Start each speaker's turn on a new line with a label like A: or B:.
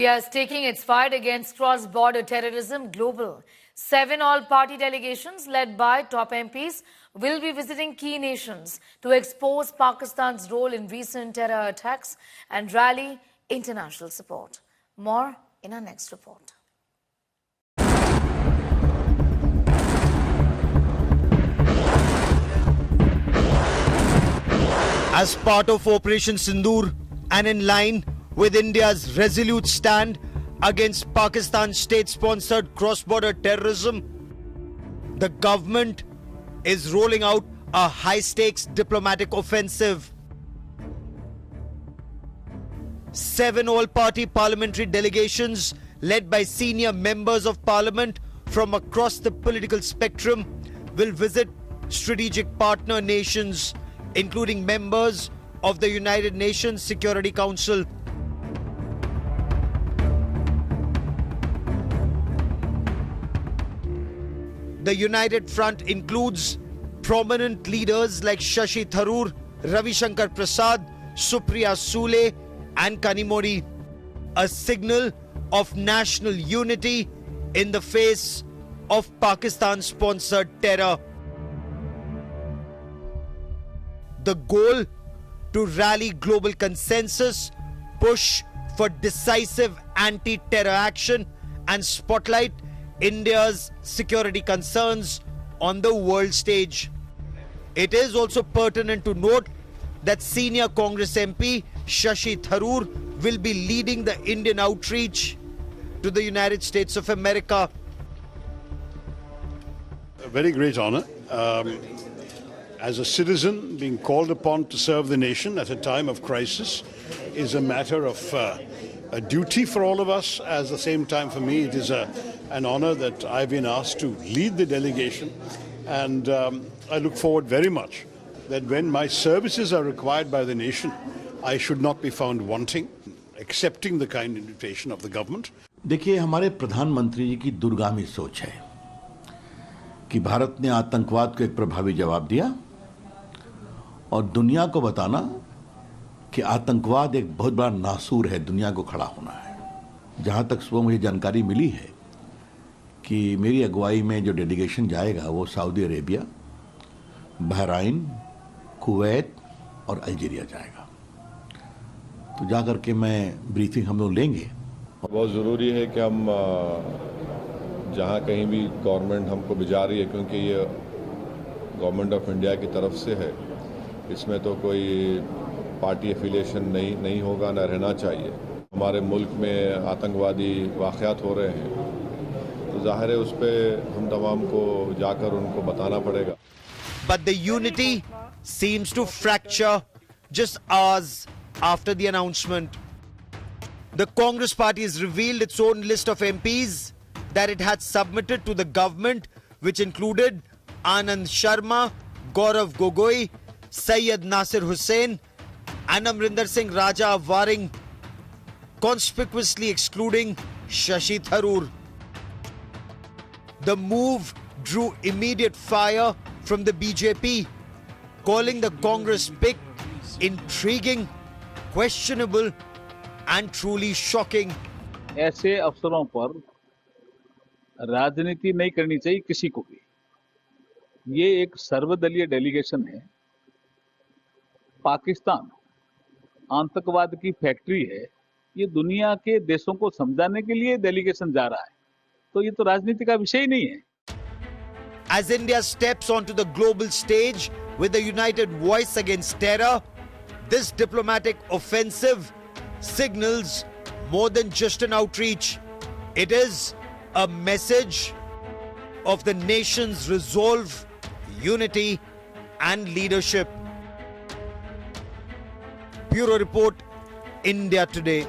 A: India is taking its fight against cross-border terrorism global. 7 all-party delegations led by top MPs will be visiting key nations to expose Pakistan's role in recent terror attacks and rally international support. More in our next report.
B: As part of Operation Sindoor and in line with India's resolute stand against Pakistan's state-sponsored cross-border terrorism, the government is rolling out a high-stakes diplomatic offensive. 7 all-party parliamentary delegations led by senior members of parliament from across the political spectrum will visit strategic partner nations, including members of the United Nations Security Council. The United Front includes prominent leaders like Shashi Tharoor, Ravi Shankar Prasad, Supriya Sule and Kanimori, a signal of national unity in the face of Pakistan-sponsored terror. The goal to rally global consensus, push for decisive anti-terror action and spotlight India's security concerns on the world stage. It is also pertinent to note that senior Congress MP Shashi Tharoor will be leading the Indian outreach to the United States of America.
C: A very great honor. As a citizen, being called upon to serve the nation at a time of crisis is a matter of a duty for all of us. At the same time, for me, it is an honor that I've been asked to lead the delegation. And I look forward very much that when my services are required by the nation, I should not be found wanting, accepting the kind invitation of the government.
D: देखिए, हमारे प्रधानमंत्री जी की दूरगामी सोच है कि भारत ने आतंकवाद को एक प्रभावी जवाब दिया और दुनिया को बताना कि आतंकवाद एक बहुत बड़ा नासूर है, दुनिया को खड़ा होना है। जहां तक सुबह मुझे जानकारी मिली है कि मेरी अगुवाई में जो डेलीगेशन जाएगा वो सऊदी अरेबिया, बहराइन, कुवैत और अल्जीरिया जाएगा। तो जाकर के मैं ब्रीफिंग हम लोग लेंगे।
E: बहुत ज़रूरी है कि हम जहाँ कहीं भी गवर्नमेंट हमको भिजा रही है, क्योंकि ये गवर्नमेंट ऑफ इंडिया की तरफ से है, इसमें तो कोई पार्टी एफिलिएशन नहीं होगा, न रहना चाहिए। हमारे मुल्क में आतंकवादी वाक़यात हो रहे हैं, तो जाहिर है उस पर हम तमाम को जाकर उनको बताना पड़ेगा।
B: But the unity seems to fracture just hours after the announcement. The Congress party has revealed its own list of MPs that it had submitted to the government, which included Anand Sharma, Gaurav Gogoi, Syed Nasir Hussain and Amrinder Singh Raja of Waring, conspicuously excluding Shashi Tharoor. The move drew immediate fire from the BJP, calling the Congress pick intriguing, questionable and truly shocking.
F: ऐसे अवसरों पर राजनीति नहीं करनी चाहिए किसी को भी। ये एक सर्वदलीय डेलीगेशन है। पाकिस्तान आतंकवाद की फैक्ट्री है, ये दुनिया के देशों को समझाने के लिए डेलीगेशन जा रहा है, तो ये तो राजनीति का विषय ही नहीं है।
B: As India steps onto the global stage with a united voice against terror, this diplomatic offensive signals more than just an outreach. It is a message of the nation's resolve, unity and leadership. Bureau Report, India Today.